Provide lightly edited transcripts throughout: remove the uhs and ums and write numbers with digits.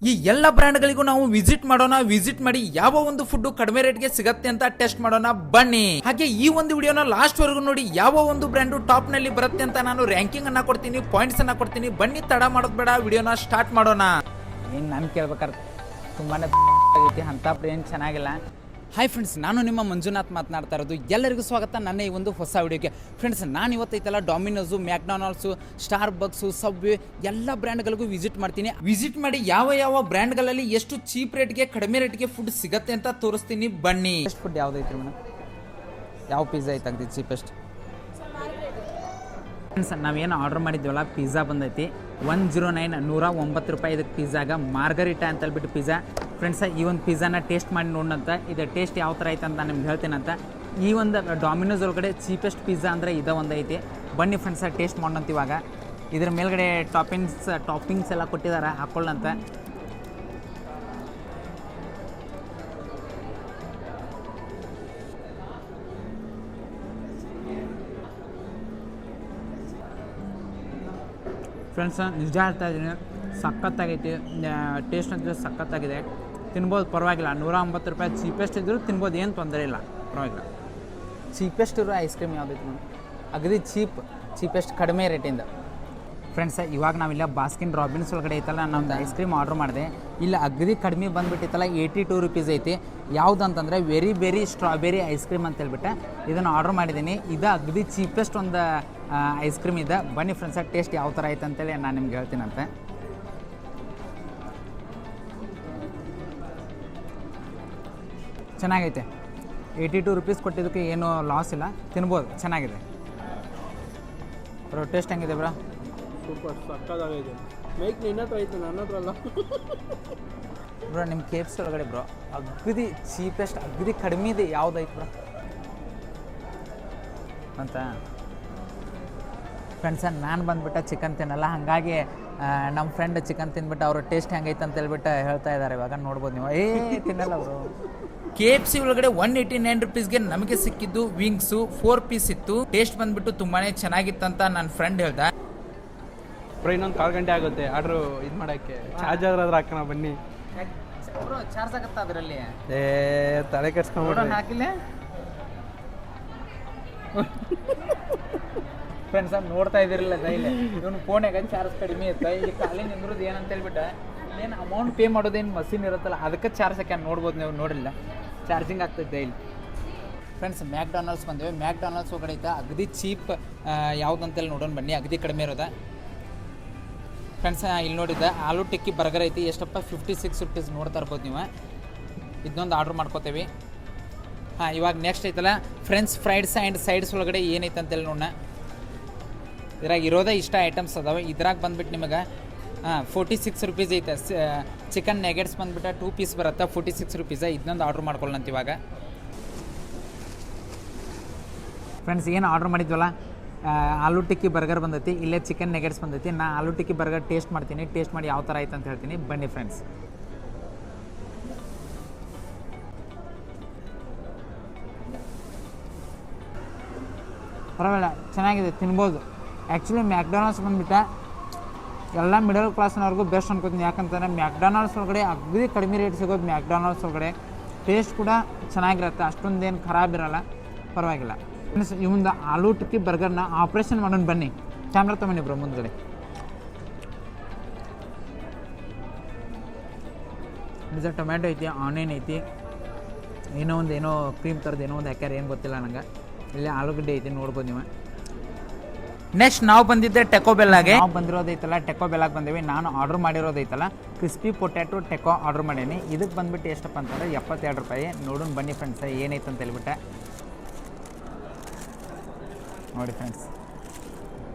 ಈ ಎಲ್ಲ ಬ್ರ್ಯಾಂಡ್ಗಳಿಗೂ ನಾವು ವಿಸಿಟ್ ಮಾಡೋಣ, ವಿಸಿಟ್ ಮಾಡಿ ಯಾವ ಒಂದು ಫುಡ್ ಕಡಿಮೆ ರೇಟ್ಗೆ ಸಿಗತ್ತೆ ಅಂತ ಟೆಸ್ಟ್ ಮಾಡೋಣ ಬನ್ನಿ. ಹಾಗೆ ಈ ಒಂದು ವಿಡಿಯೋನ ಲಾಸ್ಟ್ ವರೆಗೂ ನೋಡಿ. ಯಾವ ಒಂದು ಬ್ರ್ಯಾಂಡ್ ಟಾಪ್ ನಲ್ಲಿ ಬರುತ್ತೆ ಅಂತ ನಾನು ರ್ಯಾಂಕಿಂಗ್ ಅನ್ನ ಕೊಡ್ತೀನಿ, ಪಾಯಿಂಟ್ಸ್ ಅನ್ನ ಕೊಡ್ತೀನಿ. ಬನ್ನಿ, ತಡ ಮಾಡೋದ್ ಬೇಡ, ವಿಡಿಯೋನ ಸ್ಟಾರ್ಟ್ ಮಾಡೋಣ. ಏನು ನಾನು ಕೇಳ್ಬೇಕಾದ್ರೆ ತುಂಬಾ ಐತಿ, ಅಂಥ ಏನು ಚೆನ್ನಾಗಿಲ್ಲ. ಹಾಯ್ ಫ್ರೆಂಡ್ಸ್, ನಾನು ನಿಮ್ಮ ಮಂಜುನಾಥ್ ಮಾತನಾಡ್ತಾ ಇರೋದು. ಎಲ್ಲರಿಗೂ ಸ್ವಾಗತ ನನ್ನ ಈ ಒಂದು ಹೊಸ ವಿಡಿಯೋಗೆ. ಫ್ರೆಂಡ್ಸ್, ನಾನು ಇವತ್ತೈತಲ್ಲ ಡಾಮಿನೋಸು, ಮ್ಯಾಕ್ಡೊನಾಲ್ಡ್ಸು, ಸ್ಟಾರ್ ಬಕ್ಸು, ಸಬ್ವೆ ಎಲ್ಲ ಬ್ರ್ಯಾಂಡ್ಗಳಿಗೂ ವಿಸಿಟ್ ಮಾಡ್ತೀನಿ. ವಿಸಿಟ್ ಮಾಡಿ ಯಾವ ಬ್ರ್ಯಾಂಡ್ಗಳಲ್ಲಿ ಎಷ್ಟು ಚೀಪ್ ರೇಟ್ಗೆ, ಕಡಿಮೆ ರೇಟ್ಗೆ ಫುಡ್ ಸಿಗತ್ತೆ ಅಂತ ತೋರಿಸ್ತೀನಿ ಬನ್ನಿ. ಬೆಸ್ಟ್ ಫುಡ್ ಯಾವುದೈತಿ ಮೇಡಮ್? ಯಾವ ಪಿಜ್ಜಾ ಐತೆ ಆಗ್ತೈತಿ ಚೀಪೆಸ್ಟ್? ಫ್ರೆಂಡ್ಸ್, ನಾವೇನು ಆರ್ಡರ್ ಮಾಡಿದ್ವಲ್ಲ, ಪಿಜ್ಜಾ ಬಂದೈತಿ 109 109 ರೂಪಾಯಿ. ಇದಕ್ಕೆ ಪಿಜ್ಜಾಗ ಮಾರ್ಗರಿಟಾ ಅಂತ ಹೇಳ್ಬಿಟ್ಟು ಪಿಜ್ಜಾ. ಫ್ರೆಂಡ್ಸ, ಈ ಒಂದು ಪಿಜ್ಜಾನ ಟೇಸ್ಟ್ ಮಾಡಿ ನೋಡೋಣಂತ. ಇದು ಟೇಸ್ಟ್ ಯಾವ ಥರ ಐತೆ ಅಂತ ನಾನು ನಿಮ್ಗೆ ಹೇಳ್ತೀನಂತ. ಈ ಒಂದು ಡಾಮಿನೋಸ್ ಒಳಗಡೆ ಚೀಪೆಸ್ಟ್ ಪಿಜ್ಜಾ ಅಂದರೆ ಇದು ಒಂದು ಐತಿ. ಬನ್ನಿ ಫ್ರೆಂಡ್ಸ, ಟೇಸ್ಟ್ ಮಾಡೋಣಂತ. ಇವಾಗ ಇದ್ರ ಮೇಲ್ಗಡೆ ಟಾಪಿಂಗ್ಸ್ ಎಲ್ಲ ಕೊಟ್ಟಿದ್ದಾರೆ, ಹಾಕೊಳ್ಳಂತ. ಫ್ರೆಂಡ್ಸ, ನಿಜ ಹೇಳ್ತಾ ಇದ್ದೀನಿ, ಸಖತ್ತಾಗೈತಿ. ಟೇಸ್ಟ್ ಅಂತ ಸಖತ್ತಾಗಿದೆ. ತಿನ್ಬೋದು, ಪರವಾಗಿಲ್ಲ. 109 ರೂಪಾಯಿ ಚೀಪೆಸ್ಟ್ ಇದ್ದರೂ ತಿನ್ಬೋದು, ಏನು ತೊಂದರೆ ಇಲ್ಲ, ಪರವಾಗಿಲ್ಲ. ಚೀಪೆಸ್ಟ್ ಇರೋ ಐಸ್ ಕ್ರೀಮ್ ಯಾವುದೈತಿ ನೋಡಿ, ಅಗದಿ ಚೀಪೆಸ್ಟ್ ಕಡಿಮೆ ರೇಟಿಂದ. ಫ್ರೆಂಡ್ಸ, ಇವಾಗ ನಾವಿಲ್ಲ ಬಾಸ್ಕಿನ್ ರಾಬಿನ್ಸ್ ಒಳಗಡೆ ಐತಲ್ಲ, ನಮ್ಮದು ಐಸ್ ಕ್ರೀಮ್ ಆರ್ಡ್ರ್ ಮಾಡಿದೆ. ಇಲ್ಲ ಅಗದಿ ಕಡಿಮೆ ಬಂದುಬಿಟ್ಟಿತ್ತಲ್ಲ, 82 ರೂಪೀಸ್ ಐತಿ. ಯಾವುದಂತಂದರೆ ವೆರಿ ಸ್ಟ್ರಾಬೆರಿ ಐಸ್ ಕ್ರೀಮ್ ಅಂತ ಹೇಳ್ಬಿಟ್ಟು ಇದನ್ನು ಆರ್ಡ್ರ್ ಮಾಡಿದ್ದೀನಿ. ಇದು ಅಗದಿ ಚೀಪೆಸ್ಟ್ ಒಂದು ಐಸ್ ಕ್ರೀಮ್ ಇದೆ. ಬನ್ನಿ ಫ್ರೆಂಡ್ಸ, ಟೇಸ್ಟ್ ಯಾವ ಥರ ಐತೆ ಅಂತೇಳಿ ನಾನು ನಿಮ್ಗೆ ಹೇಳ್ತೀನಂತೆ. ಚೆನ್ನಾಗೈತೆ. 82 ರೂಪೀಸ್ ಕೊಟ್ಟಿದ್ದಕ್ಕೆ ಏನು ಲಾಸ್ ಇಲ್ಲ, ತಿನ್ಬೋದು, ಚೆನ್ನಾಗಿದೆ. ಬ್ರೋ, ಟೇಸ್ಟ್ ಹೆಂಗಿದೆ ಬ್ರೋ? ಸೂಪರ್, ಸಕ್ಕತ್ತಾಗೈತೆ. ಮೈಕ್ ನಿನ್ನ ಹತ್ರ ಐತೆ, ನನ್ನ ಹತ್ರ ಅಲ್ಲ. ಬ್ರೋ, ನಿಮ್ಮ KFC ಒಳಗಡೆ ಬ್ರೋ ಅಗದಿ ಚೀಪೆಸ್ಟ್, ಅಗದಿ ಕಡಿಮೆ ಇದೆ ಯಾವುದೈತೆ ಬ್ರೋ ಅಂತ. ಫ್ರೆಂಡ್ಸ, ನಾನು ಬಂದುಬಿಟ್ಟು ಚಿಕನ್ ತಿನ್ನಲ್ಲ, ಹಾಗಾಗಿ ನಮ್ಮ ಫ್ರೆಂಡ್ ಚಿಕನ್ ತಿಂದ್ಬಿಟ್ಟು ಅವರು ಟೇಸ್ಟ್ ಹೆಂಗೈತೆ ಅಂತ ಹೇಳ್ಬಿಟ್ಟು ಹೇಳ್ತಾ ಇದ್ದಾರೆ. ಇವಾಗ ನೋಡ್ಬೋದು ನೀವು. ತಿನ್ನಲ್ಲ ಅವರು. KFC ಒಳಗಡೆ 189 ರೂಪೀಸ್ಗೆ ನಮಗೆ ಸಿಕ್ಕಿದ್ದು ವಿಂಗ್ಸು 4 ಪೀಸ್ ಇತ್ತು. ಟೇಸ್ಟ್ ಬಂದ್ಬಿಟ್ಟು ತುಂಬಾನೇ ಚೆನ್ನಾಗಿತ್ತಂತ ನನ್ನ ಫ್ರೆಂಡ್ ಹೇಳ್ದ. ಬ್ರೋ, ಇನ್ನೊಂದು 4 ಗಂಟೆ ಆಗುತ್ತೆ ಆರ್ಡ್ರು ಇದು ಮಾಡೋಕ್ಕೆ. ಚಾರ್ಜರ್ ಆದ್ರೆ ಹಾಕೋಣ ಬನ್ನಿ. ಚಾರ್ಜ್ ಆಗುತ್ತಾ ಅದರಲ್ಲಿ? ತಲೆ ಕೆಡ್ಸ್ಕೊಂಡ್ಬಿಡ್ರಿ. ಹಾಕಿಲ್ಲ ಫ್ರೆಂಡ್ಸ್, ನೋಡ್ತಾ ಇದಿರಲಿಲ್ಲ ಡೈಲಿ ಇವನು ಫೋನಾಗ ಚಾರ್ಜ್ ಕಡಿಮೆ ಇತ್ತು. ಈಗ ಖಾಲಿ ನಿಂದ್ರದ್ದು ಏನಂತ ಹೇಳ್ಬಿಟ್ಟು ಏನು ಅಮೌಂಟ್ ಪೇ ಮಾಡೋದೇನು ಮಷೀನ್ ಇರುತ್ತಲ್ಲ, ಅದಕ್ಕೆ ಚಾರ್ಜ್ ಹಾಕ್ಯಾನ. ನೋಡ್ಬೋದು, ನೀವು ನೋಡಿಲ್ಲ, ಚಾರ್ಜಿಂಗ್ ಆಗ್ತದೆ ಡೈಲಿ. ಫ್ರೆಂಡ್ಸ್, ಮ್ಯಾಕ್ಡೊನಾಲ್ಡ್ಸ್ ಬಂದೇವೆ. ಮ್ಯಾಕ್ಡೊನಾಲ್ಡ್ಸ್ ಒಳಗಡೆ ಐತೆ ಅಗದಿ ಚೀಪ್ ಯಾವುದಂತೇಳಿ ನೋಡೋಣ ಬನ್ನಿ, ಅಗದಿ ಕಡಿಮೆ ಇರೋದ. ಫ್ರೆಂಡ್ಸ್, ಇಲ್ಲಿ ನೋಡಿದ್ದೆ ಆಲೂ ಟಿಕ್ಕಿ ಬರ್ಗರ್ ಐತಿ. ಎಷ್ಟಪ್ಪ? 56 ರೂಪೀಸ್. ನೋಡ್ತಾ ಇರ್ಬೋದು ನೀವು. ಇದನ್ನೊಂದು ಆರ್ಡ್ರ್ ಮಾಡ್ಕೋತೇವೆ. ಇವಾಗ ನೆಕ್ಸ್ಟ್ ಐತಲ್ಲ ಫ್ರೆಂಚ್ ಫ್ರೈಡ್ಸ್ ಆ್ಯಂಡ್ ಸೈಡ್ಸ್ ಒಳಗಡೆ ಏನೈತೆ ಅಂತೇಳಿ ನೋಡೋಣ. ಇದ್ರಾಗ ಇರೋದೇ ಇಷ್ಟ ಐಟಮ್ಸ್ ಅದಾವೆ. ಇದ್ರಾಗ ಬಂದ್ಬಿಟ್ಟು ನಿಮಗೆ 46 ರೂಪೀಸ್ ಐತೆ. ಚಿಕನ್ ನೆಗೆಟ್ಸ್ ಬಂದ್ಬಿಟ್ಟು 2 ಪೀಸ್ ಬರುತ್ತೆ, 46 ರೂಪೀಸ. ಇದನ್ನೊಂದು ಆರ್ಡ್ರ್ ಮಾಡ್ಕೊಳ್ಳೋಂತ. ಇವಾಗ ಫ್ರೆಂಡ್ಸ್, ಏನು ಆರ್ಡ್ರ್ ಮಾಡಿದ್ವಲ್ಲ, ಆಲೂ ಟಿಕ್ಕಿ ಬರ್ಗರ್ ಬಂದೈತಿ. ಇಲ್ಲೇ ಚಿಕನ್ ನೆಗೆಟ್ಸ್ ಬಂದೈತಿ. ನಾ ಆಲೂ ಟಿಕ್ಕಿ ಬರ್ಗರ್ ಟೇಸ್ಟ್ ಮಾಡ್ತೀನಿ. ಟೇಸ್ಟ್ ಮಾಡಿ ಯಾವ ಥರ ಐತೆ ಅಂತ ಹೇಳ್ತೀನಿ. ಬನ್ನಿ ಫ್ರೆಂಡ್ಸ್. ಪರವಾಗಿಲ್ಲ, ಚೆನ್ನಾಗಿದೆ, ತಿನ್ಬೋದು. ಆ್ಯಕ್ಚುಲಿ ಮ್ಯಾಕ್ಡೊನಾಲ್ಡ್ಸ್ ಬಂದುಬಿಟ್ಟು ಎಲ್ಲ ಮಿಡಲ್ ಕ್ಲಾಸ್ನವ್ರಿಗೂ ಬೆಸ್ಟ್ ಅನ್ಕೋತೀನಿ. ಯಾಕಂತಂದರೆ ಮ್ಯಾಕ್ಡೊನಾಲ್ಡ್ಸ್ ಒಳಗಡೆ ಅಗದಿ ಕಡಿಮೆ ರೇಟ್ ಸಿಗೋದು. ಮ್ಯಾಕ್ಡೊನಾಲ್ಡ್ಸ್ ಒಳಗಡೆ ಟೇಸ್ಟ್ ಕೂಡ ಚೆನ್ನಾಗಿರುತ್ತೆ, ಅಷ್ಟೊಂದೇನು ಖರಾಬ್ ಇರೋಲ್ಲ, ಪರವಾಗಿಲ್ಲ. ಮೀನ್ಸ್ ಈ ಒಂದು ಆಲೂ ಟಿಕ್ಕಿ ಬರ್ಗರ್ನ ಆಪ್ರೇಷನ್ ಮಾಡೋಣ ಬನ್ನಿ. ಕ್ಯಾಮ್ರಾ ತೊಗೊಂಡು ಬ್ರೋ ಮುಂದ್ಗಡೆ. ನಿಜ ಟೊಮ್ಯಾಟೊ ಐತಿ, ಆನಿಯನ್ ಐತಿ, ಏನೋ ಕ್ರೀಮ್ ಥರದ್ದು ಏನೋ ಒಂದು ಹಾಕ್ಯಾರ, ಏನು ಗೊತ್ತಿಲ್ಲ ನಂಗೆ. ಇಲ್ಲಿ ಆಲೂಗಡ್ಡೆ ಐತಿ, ನೋಡ್ಬೋದು ನೀವು. ನೆಕ್ಸ್ಟ್ ನಾವು ಬಂದಿದ್ದೆ ಟೆಕೋ ಬೆಲ್ಲಾಗೆ. ನಾವು ಬಂದಿರೋದೈತಲ್ಲ ಟೆಕೋ ಬೆಲ್ಲಾಗೆ ಬಂದೇವಿ. ನಾನು ಆರ್ಡ್ರ್ ಮಾಡಿರೋದೈತಲ್ಲ ಕ್ರಿಸ್ಪಿ ಪೊಟ್ಯಾಟೊ ಟೆಕೋ ಆರ್ಡ್ರ್ ಮಾಡೀನಿ. ಇದಕ್ಕೆ ಬಂದುಬಿಟ್ಟು ಎಷ್ಟಪ್ಪ ಅಂತಂದರೆ 72 ರೂಪಾಯಿ. ನೋಡೋಣ ಬನ್ನಿ ಫ್ರೆಂಡ್ಸ್, ಏನೈತೆ ಅಂತ ಹೇಳ್ಬಿಟ್ಟೆ. ನೋಡಿ ಫ್ರೆಂಡ್ಸ್,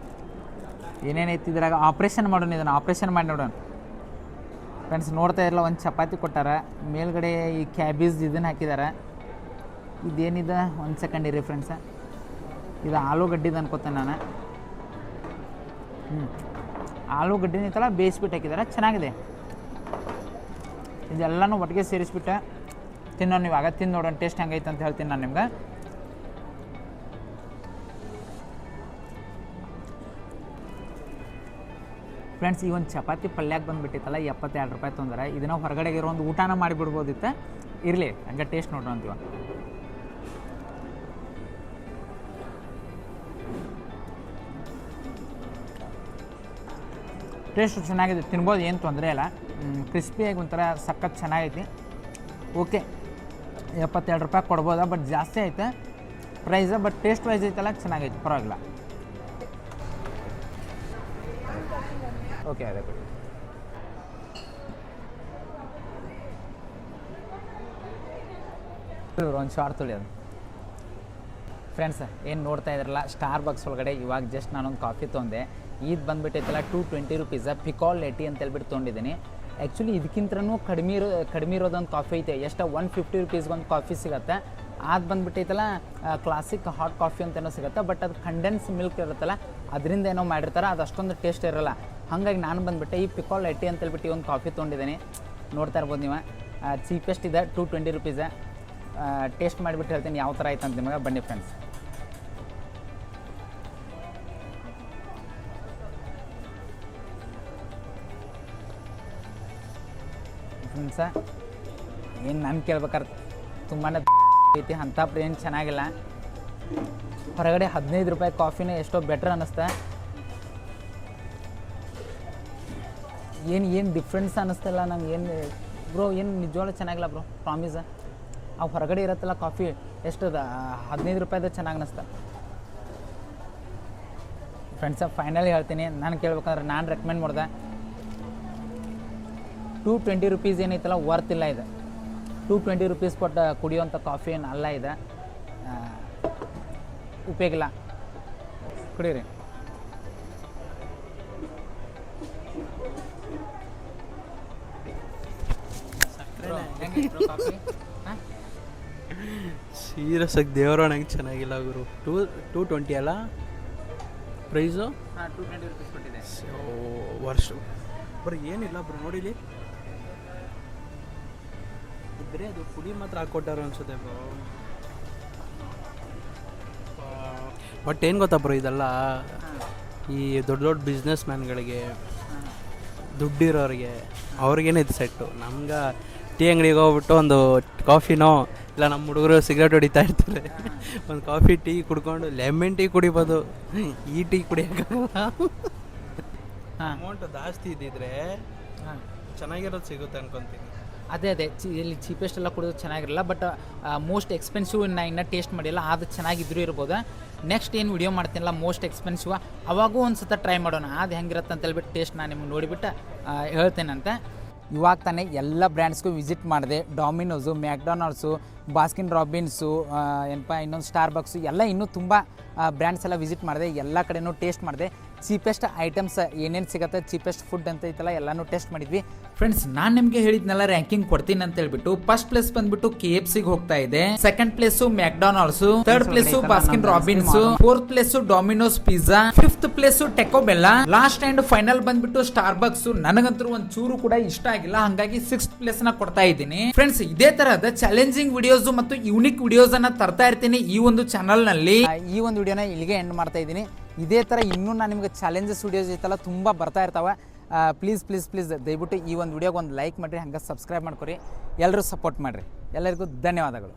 ಏನೇನೈತಿ ಇದ್ರಾಗ. ಆಪ್ರೇಷನ್ ಮಾಡೋಣ, ಇದನ್ನು ಆಪ್ರೇಷನ್ ಮಾಡಿ ನೋಡೋಣ. ಫ್ರೆಂಡ್ಸ್, ನೋಡ್ತಾ ಇರಲ್ಲ, ಒಂದು ಚಪಾತಿ ಕೊಟ್ಟಾರ, ಮೇಲ್ಗಡೆ ಈ ಕ್ಯಾಬೇಜ್ ಇದನ್ನು ಹಾಕಿದ್ದಾರೆ. ಇದೇನಿದೆ, ಒಂದು ಸೆಕೆಂಡ್ ಇರಿ ಫ್ರೆಂಡ್ಸ. ಇದು ಆಲೂಗಡ್ಡಿದು ಅನ್ಕೋತೇನೆ ನಾನು. ಆಲೂಗಡ್ಡಿನ ಐತಲ್ಲ ಬೇಯಿಸ್ಬಿಟ್ಟು ಹಾಕಿದ್ದಾರೆ, ಚೆನ್ನಾಗಿದೆ. ಇದೆಲ್ಲನೂ ಒಟ್ಟಿಗೆ ಸೇರಿಸ್ಬಿಟ್ಟು ತಿನ್ನೋಣ. ಇವಾಗ ತಿಂದು ನೋಡೋಣ ಟೇಸ್ಟ್ ಹೆಂಗೈತೆ ಅಂತ ಹೇಳ್ತೀನಿ ನಾನು ನಿಮ್ಗೆ. ಫ್ರೆಂಡ್ಸ್ ಈ ಒಂದು ಚಪಾತಿ ಪಲ್ಯಾಗ ಬಂದುಬಿಟ್ಟಿತ್ತಲ್ಲ 72 ರೂಪಾಯಿ ತೊಂದರೆ. ಇದನ್ನು ಹೊರಗಡೆಗೆ ಇರೋ ಒಂದು ಊಟನ ಮಾಡಿಬಿಡ್ಬೋದಿತ್ತು. ಇರಲಿ ಹಂಗೆ ಟೇಸ್ಟ್ ನೋಡ್ರಿ ಅಂತೀವ. ಟೇಸ್ಟ್ ಚೆನ್ನಾಗಿದೆ, ತಿನ್ಬೋದು, ಏನು ತೊಂದರೆ ಇಲ್ಲ. ಕ್ರಿಸ್ಪಿಯಾಗಿ ಒಂಥರ ಸಖತ್ ಚೆನ್ನಾಗೈತಿ. ಓಕೆ 72 ರೂಪಾಯಿ ಕೊಡ್ಬೋದಾ, ಬಟ್ ಜಾಸ್ತಿ ಐತೆ ಪ್ರೈಸ. ಬಟ್ ಟೇಸ್ಟ್ ವೈಸ್ ಐತಲ್ಲ ಚೆನ್ನಾಗೈತಿ, ಪರವಾಗಿಲ್ಲ. ಓಕೆ ಅದೇ ಕೊಡಿ. ಒಂದು ಶಾರ್ಟ್ ತೊಳಿ. ಫ್ರೆಂಡ್ಸ್ ಏನು ನೋಡ್ತಾ ಇದ್ರಲ್ಲ, ಸ್ಟಾರ್ ಬಕ್ಸ್ ಒಳಗಡೆ ಇವಾಗ ಜಸ್ಟ್ ನಾನೊಂದು ಕಾಫಿ ತೊಗೊಂಡೆ. ಇದು ಬಂದುಬಿಟ್ಟೈತಲ್ಲ 220 ರುಪೀಸ, ಪಿಕಾಲ್ ಲೇಟಿ ಅಂತ ಹೇಳ್ಬಿಟ್ಟು ತೊಗೊಂಡಿದ್ದೀನಿ. ಆ್ಯಕ್ಚುಲಿ ಇದಕ್ಕಿಂತನೂ ಕಡಿಮೆ ಇರೋದೊಂದು ಕಾಫಿ ಐತೆ. ಎಷ್ಟು 150 ರುಪೀಸ್ಗೆ ಒಂದು ಕಾಫಿ ಸಿಗುತ್ತೆ. ಅದು ಬಂದುಬಿಟ್ಟೈತಲ್ಲ ಕ್ಲಾಸಿಕ್ ಹಾಟ್ ಕಾಫಿ ಅಂತಲೂ ಸಿಗುತ್ತೆ. ಬಟ್ ಅದು ಕಂಡೆನ್ಸ್ ಮಿಲ್ಕ್ ಇರುತ್ತಲ್ಲ, ಅದರಿಂದ ಏನೋ ಮಾಡಿರ್ತಾರೆ, ಅದು ಅಷ್ಟೊಂದು ಟೇಸ್ಟ್ ಇರೋಲ್ಲ. ಹಾಗಾಗಿ ನಾನು ಬಂದುಬಿಟ್ಟೆ ಈ ಪಿಕಾಲ್ ಲೇಟಿ ಅಂತ ಹೇಳ್ಬಿಟ್ಟು ಒಂದು ಕಾಫಿ ತೊಗೊಂಡಿದ್ದೀನಿ. ನೋಡ್ತಾ ಇರ್ಬೋದು ನೀವು, ಚೀಪೆಸ್ಟ್ ಇದೆ, 220 ರುಪೀಸ. ಟೇಸ್ಟ್ ಮಾಡಿಬಿಟ್ಟು ಹೇಳ್ತೀನಿ ಯಾವ ಥರ ಆಯ್ತು ಅಂತ ನಿಮಗೆ. ಬನ್ನಿ ಫ್ರೆಂಡ್ಸ್. ಫ್ರೆಂಡ್ಸ ಏನು ನಾನು ಕೇಳ್ಬೇಕಾದ್ರೆ ತುಂಬಾ ಐತಿ, ಅಂಥ ಏನು ಚೆನ್ನಾಗಿಲ್ಲ. ಹೊರಗಡೆ 15 ರೂಪಾಯಿ ಕಾಫಿನೇ ಎಷ್ಟೋ ಬೆಟ್ರ್ ಅನ್ನಿಸ್ತಾ. ಏನು ಡಿಫ್ರೆನ್ಸ್ ಅನ್ನಿಸ್ತಿಲ್ಲ ನಂಗೆ. ಏನು ಬ್ರೋ, ಏನು ನಿಜವಾಗ್ಲೂ ಚೆನ್ನಾಗಿಲ್ಲ ಬ್ರೋ, ಪ್ರಾಮಿಸ. ಆ ಹೊರಗಡೆ ಇರುತ್ತಲ್ಲ ಕಾಫಿ ಎಷ್ಟದ 15 ರೂಪಾಯಿದ ಚೆನ್ನಾಗಿ ಅನ್ನಿಸ್ತಾ. ಫ್ರೆಂಡ್ಸ ಫೈನಲಿ ಹೇಳ್ತೀನಿ, ನಾನು ಕೇಳ್ಬೇಕಂದ್ರೆ ನಾನು ರೆಕಮೆಂಡ್ ಮಾಡಿದೆ. 220 ರುಪೀಸ್ ಏನೈತಲ್ಲ ವರ್ತ್ ಇಲ್ಲ ಇದು. 220 ರುಪೀಸ್ ಕೊಟ್ಟು ಕುಡಿಯೋಂಥ ಕಾಫಿ ಏನು ಅಲ್ಲ ಇದೆ, ಉಪಯೋಗ ಇಲ್ಲ. ಕುಡೀರಿ. ಸೀರಿಯಸ್ ಆಗಿ ದೇವರೊಣಗೆ ಚೆನ್ನಾಗಿಲ್ಲ ಗುರು. 220 ಅಲ್ಲ ಪ್ರೈಸು? 220 ರುಪೀಸ್ ಕೊಟ್ಟಿದೆ. ವರ್ಷ ಬರೀ ಏನಿಲ್ಲ ಬ್ರೋ, ನೋಡಿಲಿ ಬರೀ ಅದು ಪುಡಿ ಮಾತ್ರ ಹಾಕ್ಕೊಟ್ಟಾರ ಅನ್ಸುತ್ತೆ ಬ್ರೋ. ಬಟ್ ಏನು ಗೊತ್ತಾ ಬ್ರೋ, ಇದೆಲ್ಲ ಈ ದೊಡ್ಡ ದೊಡ್ಡ ಬಿಸ್ನೆಸ್ ಮ್ಯಾನ್ಗಳಿಗೆ, ದುಡ್ಡಿರೋರಿಗೆ ಅವ್ರಿಗೇನೆ ಇದು ಸೆಟ್ಟು. ನಮ್ಗೆ ಟೀ ಅಂಗಡಿಗೆ ಹೋಗ್ಬಿಟ್ಟು ಒಂದು ಕಾಫಿನೋ ಇಲ್ಲ ನಮ್ಮ ಹುಡುಗರು ಸಿಗರೇಟ್ ಹೊಡಿತಾ ಇರ್ತಾರೆ, ಒಂದು ಕಾಫಿ ಟೀ ಕುಡ್ಕೊಂಡು ಲೆಮನ್ ಟೀ ಕುಡಿಬೋದು, ಈ ಟೀ ಕುಡಿಯೋಕ್ಕಾಗಲ್ಲ. ಅಮೌಂಟ್ ಜಾಸ್ತಿ ಇದ್ದಿದ್ರೆ ಚೆನ್ನಾಗಿರೋದು ಸಿಗುತ್ತೆ ಅನ್ಕೊತೀನಿ. ಅದೇ ಇಲ್ಲಿ ಚೀಪೆಸ್ಟ್ ಎಲ್ಲ ಕುಡಿಯೋದು ಚೆನ್ನಾಗಿರಲ್ಲ. ಬಟ್ ಮೋಸ್ಟ್ ಎಕ್ಸ್ಪೆನ್ಸಿವ್ ಇನ್ನೂ ಟೇಸ್ಟ್ ಮಾಡಿಲ್ಲ, ಅದು ಚೆನ್ನಾಗಿದ್ರೂ ಇರ್ಬೋದು. ನೆಕ್ಸ್ಟ್ ಏನು ವಿಡಿಯೋ ಮಾಡ್ತೀನಲ್ಲ ಮೋಸ್ಟ್ ಎಕ್ಸ್ಪೆನ್ಸಿವ್, ಅವಾಗೂ ಒಂದು ಸತ ಟ್ರೈ ಮಾಡೋಣ, ಅದು ಹೆಂಗಿರುತ್ತೆ ಅಂತ ಹೇಳ್ಬಿಟ್ಟು ಟೇಸ್ಟ್ ನಾನು ನಿಮ್ಗೆ ನೋಡಿಬಿಟ್ಟು ಹೇಳ್ತೇನಂತೆ. ಇವಾಗ ತಾನೇ ಎಲ್ಲ ಬ್ರ್ಯಾಂಡ್ಸ್ಗೂ ವಿಸಿಟ್ ಮಾಡಿದೆ. ಡಾಮಿನೋಸು, ಮ್ಯಾಕ್ಡೊನಾಲ್ಡ್ಸು, ಬಾಸ್ಕಿನ್ ರಾಬಿನ್ಸು, ಏನಪ್ಪ ಇನ್ನೊಂದು ಸ್ಟಾರ್ ಬಕ್ಸು, ಎಲ್ಲ ಇನ್ನೂ ತುಂಬ ಬ್ರ್ಯಾಂಡ್ಸ್ ಎಲ್ಲ ವಿಸಿಟ್ ಮಾಡಿದೆ. ಎಲ್ಲ ಕಡೆನೂ ಟೇಸ್ಟ್ ಮಾಡಿದೆ. ಚೀಪೆಸ್ಟ್ ಐಟಮ್ಸ್ ಏನೇನು ಸಿಗುತ್ತೆ, ಚೀಪೆಸ್ಟ್ ಫುಡ್ ಅಂತ ಐತಲ್ಲ ಎಲ್ಲನೂ ಟೇಸ್ಟ್ ಮಾಡಿದ್ವಿ. ಫ್ರೆಂಡ್ಸ್ ನಾನು ನಿಮಗೆ ಹೇಳಿದ್ನೆಲ್ಲ ರ್ಯಾಂಕಿಂಗ್ ಕೊಡ್ತೀನಿ ಅಂತ ಹೇಳ್ಬಿಟ್ಟು ಫಸ್ಟ್ ಪ್ಲೇಸ್ ಬಂದ್ಬಿಟ್ಟು KFCಗೆ ಹೋಗ್ತಾ ಇದೆ, second place McDonald's, third place Baskin Robbins, fourth place Domino's pizza, fifth place ಟೆಕೋ ಬೆಲ್ಲ, ಲಾಸ್ಟ್ ಅಂಡ್ ಫೈನಲ್ ಬಂದ್ಬಿಟ್ಟು ಸ್ಟಾರ್ ಬಕ್ಸ್. ನನಗಂತೂ ಒಂದು ಚೂರು ಕೂಡ ಇಷ್ಟ ಆಗಿಲ್ಲ, ಹಾಗಾಗಿ 6th ಪ್ಲೇಸ್ ನ ಕೊಡ್ತಾ ಇದ್ದೀನಿ. ಫ್ರೆಂಡ್ಸ್ ಇದೇ ತರಹದ ಚಾಲೆಂಜಿಂಗ್ ವಿಡಿಯೋಸ್ ಮತ್ತು ಯೂನಿಕ್ ವಿಡಿಯೋಸ್ ಅನ್ನ ತರ್ತಾ ಇರ್ತೀನಿ ಈ ಒಂದು ಚಾನಲ್ ನಲ್ಲಿ. ಈ ಒಂದು ವಿಡಿಯೋನ ಇಲ್ಲಿಗೆ ಎಂಡ್ ಮಾಡ್ತಾ ಇದ್ದೀನಿ. ಇದೇ ಥರ ಇನ್ನೂ ನಾನು ನಿಮಗೆ ಚಾಲೆಂಜಸ್ ವಿಡಿಯೋಸ್ ಐತಲ್ಲ ತುಂಬ ಬರ್ತಾ ಇರ್ತಾವೆ. ಪ್ಲೀಸ್ ದಯವಿಟ್ಟು ಈ ಒಂದು ವಿಡಿಯೋಗೆ ಒಂದು ಲೈಕ್ ಮಾಡಿರಿ, ಹಂಗೆ ಸಬ್ಸ್ಕ್ರೈಬ್ ಮಾಡ್ಕೊರಿ. ಎಲ್ಲರೂ ಸಪೋರ್ಟ್ ಮಾಡಿರಿ. ಎಲ್ಲರಿಗೂ ಧನ್ಯವಾದಗಳು.